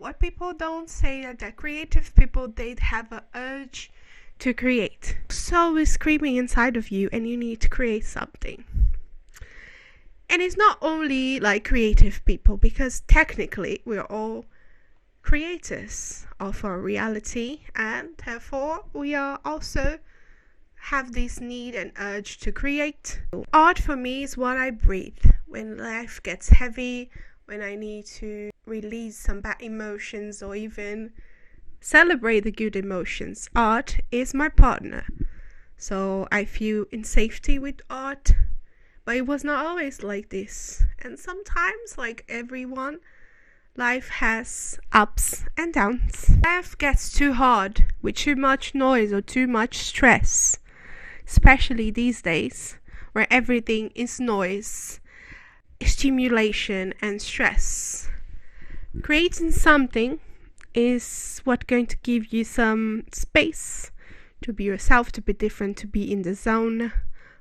What people don't say that creative people, they have an urge to create. Soul is screaming inside of you and you need to create something. And it's not only like creative people, because technically we're all creators of our reality, and therefore we are also have this need and urge to create. Art for me is what I breathe when life gets heavy, when I need to release some bad emotions or even celebrate the good emotions. Art is my partner, so I feel in safety with art. But it was not always like this, and sometimes, like everyone, life has ups and downs. Life gets too hard with too much noise or too much stress, especially these days where everything is noise, stimulation and stress. Creating something is what going to give you some space to be yourself, to be different, to be in the zone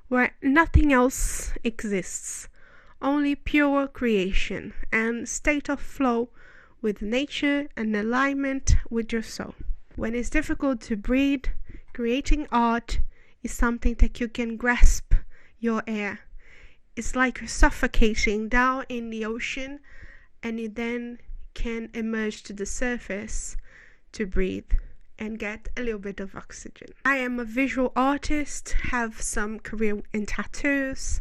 where nothing else exists, only pure creation and state of flow with nature and alignment with your soul. When it's difficult to breathe, creating art is something that you can grasp your air. It's like you're suffocating down in the ocean, and you then can emerge to the surface to breathe and get a little bit of oxygen. I am a visual artist, have some career in tattoos,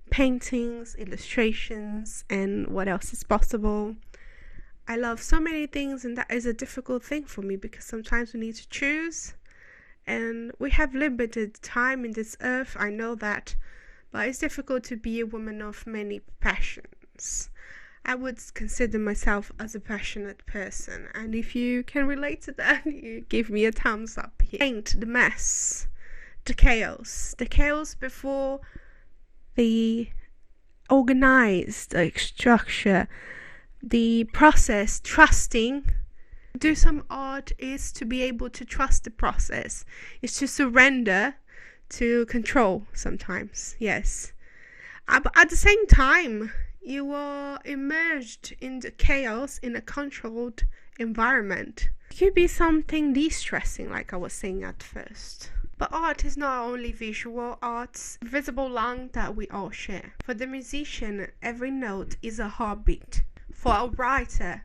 paintings, illustrations, and what else is possible. I love so many things, and that is a difficult thing for me because sometimes we need to choose, and we have limited time in this earth, I know that, but it's difficult to be a woman of many passions. I would consider myself as a passionate person, and if you can relate to that, you give me a thumbs up here. Paint the mess, the chaos before the organized structure, the process, trusting. Do some art is to be able to trust the process, is to surrender to control sometimes, yes. But at the same time, you are immersed in the chaos in a controlled environment. It could be something de-stressing, like I was saying at first. But art is not only visual, art's visible lung that we all share. For the musician, every note is a heartbeat. For a writer,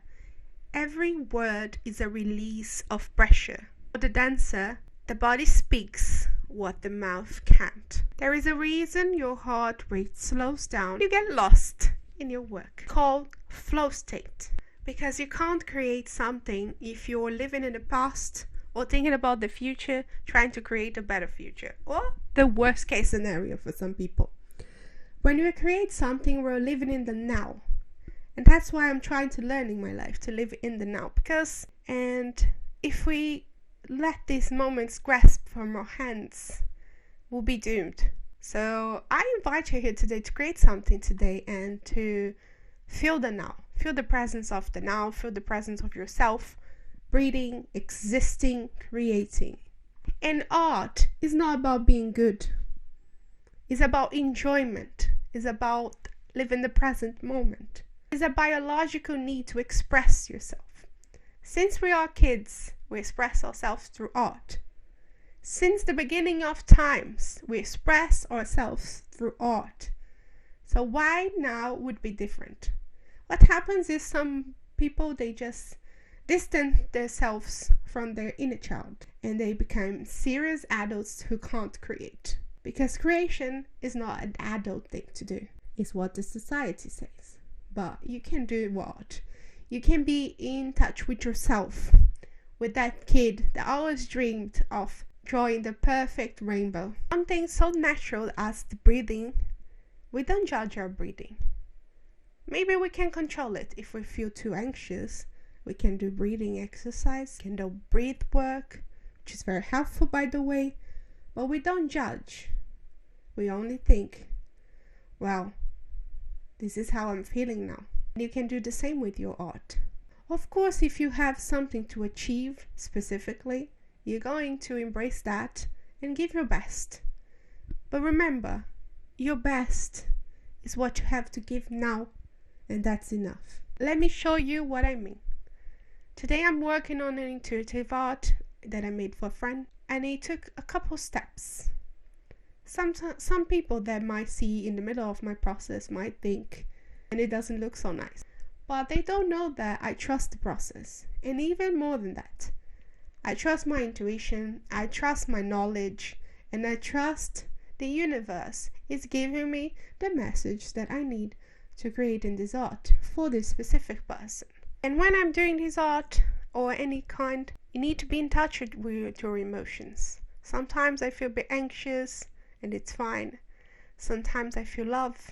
every word is a release of pressure. For the dancer, the body speaks what the mouth can't. There is a reason your heart rate slows down. You get lost in your work, called flow state, because you can't create something if you're living in the past or thinking about the future, trying to create a better future, or the worst case scenario for some people. When we create something, we're living in the now, and that's why I'm trying to learn in my life to live in the now, because and if we let these moments grasp from our hands, we'll be doomed. So I invite you here today to create something today and to feel the now. Feel the presence of the now. Feel the presence of yourself, breathing, existing, creating. And art is not about being good. It's about enjoyment. It's about living the present moment. It's a biological need to express yourself. Since we are kids, we express ourselves through art. Since the beginning of times, we express ourselves through art. So why now would be different? What happens is some people, they just distance themselves from their inner child and they become serious adults who can't create. Because creation is not an adult thing to do. It's what the society says. But you can do what? You can be in touch with yourself, with that kid that always dreamed of drawing the perfect rainbow. Something so natural as the breathing, we don't judge our breathing. Maybe we can control it. If we feel too anxious, we can do breathing exercise, can do breath work, which is very helpful by the way, but we don't judge. We only think, well, this is how I'm feeling now. And you can do the same with your art. Of course, if you have something to achieve specifically, you're going to embrace that and give your best. But remember, your best is what you have to give now, and that's enough. Let me show you what I mean. Today I'm working on an intuitive art that I made for a friend, and it took a couple steps. Some people that might see in the middle of my process might think, and it doesn't look so nice. But they don't know that I trust the process. And even more than that, I trust my intuition, I trust my knowledge, and I trust the universe is giving me the message that I need to create in this art for this specific person. And when I'm doing this art or any kind, you need to be in touch with your emotions. Sometimes I feel a bit anxious, and it's fine. Sometimes I feel love,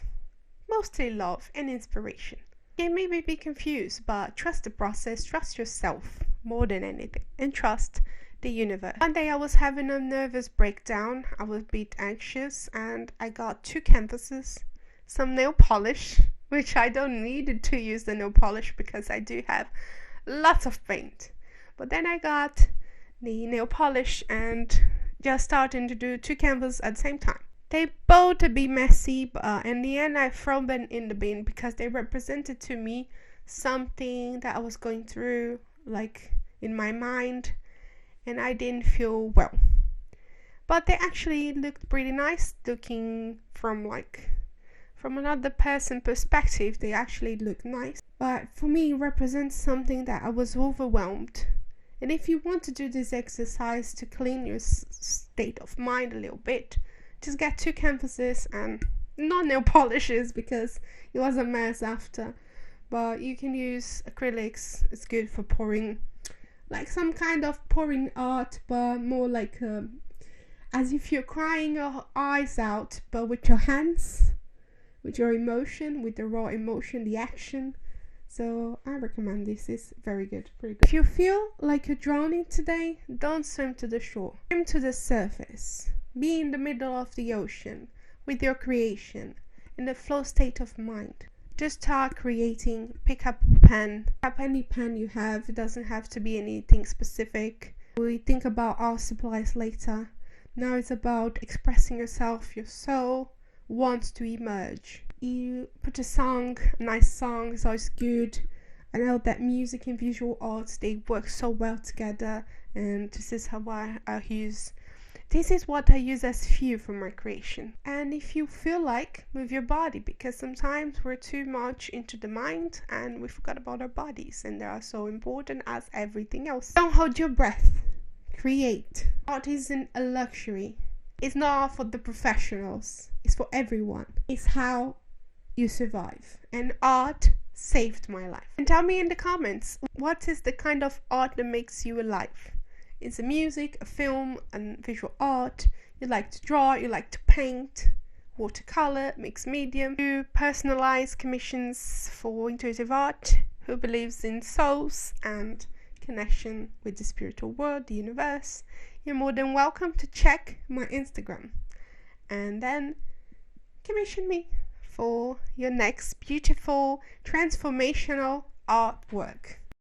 mostly love and inspiration. You may be confused, but trust the process, trust yourself more than anything, and trust the universe. One day I was having a nervous breakdown, I was a bit anxious, and I got 2 canvases, some nail polish, which I don't need to use the nail polish because I do have lots of paint. But then I got the nail polish and just starting to do 2 canvases at the same time. They both a bit messy, but in the end I throw them in the bin because they represented to me something that I was going through, like in my mind, and I didn't feel well. But they actually looked pretty nice, looking from another person's perspective. They actually look nice, but for me it represents something that I was overwhelmed. And if you want to do this exercise to clean your state of mind a little bit, just get 2 canvases and no nail polishes because it was a mess after. But you can use acrylics. It's good for pouring, like some kind of pouring art, but more like as if you're crying your eyes out, but with your hands, with your emotion, with the raw emotion, the action. So I recommend this. It's very good, pretty good. If you feel like you're drowning today, don't swim to the shore. Swim to the surface. Be in the middle of the ocean with your creation, in the flow state of mind. Just start creating. Pick up a pen. Pick up any pen you have. It doesn't have to be anything specific. We think about our supplies later. Now it's about expressing yourself. Your soul wants to emerge. You put a nice song is always good. I know that music and visual arts, they work so well together, and this is how I use. This is what I use as fuel for my creation. And if you feel like, move your body, because sometimes we're too much into the mind and we forgot about our bodies, and they are so important as everything else. Don't hold your breath. Create. Art isn't a luxury. It's not for the professionals. It's for everyone. It's how you survive. And art saved my life. And tell me in the comments, what is the kind of art that makes you alive? Is it music, a film, and visual art? You like to draw, you like to paint, watercolor, mixed medium, do personalized commissions for intuitive art, who believes in souls and connection with the spiritual world, the universe. You're more than welcome to check my Instagram and then commission me for your next beautiful transformational artwork.